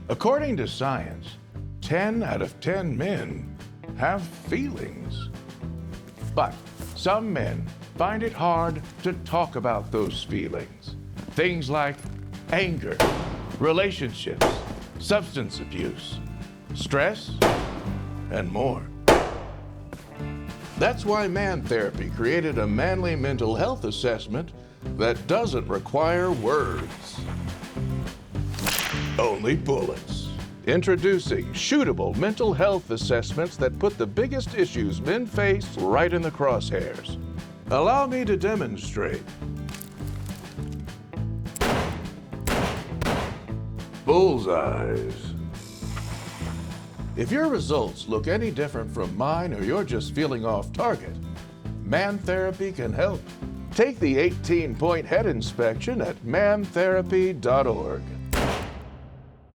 According to science, 10 out of 10 men have feelings. But some men find it hard to talk about those feelings. Things like anger, relationships, substance abuse, stress, and more. That's why Man Therapy created a manly mental health assessment that doesn't require words, only bullets. Introducing shootable mental health assessments that put the biggest issues men face right in the crosshairs. Allow me to demonstrate. Bullseyes. If your results look any different from mine or you're just feeling off target, Man Therapy can help. Take the 18-point head inspection at mantherapy.org.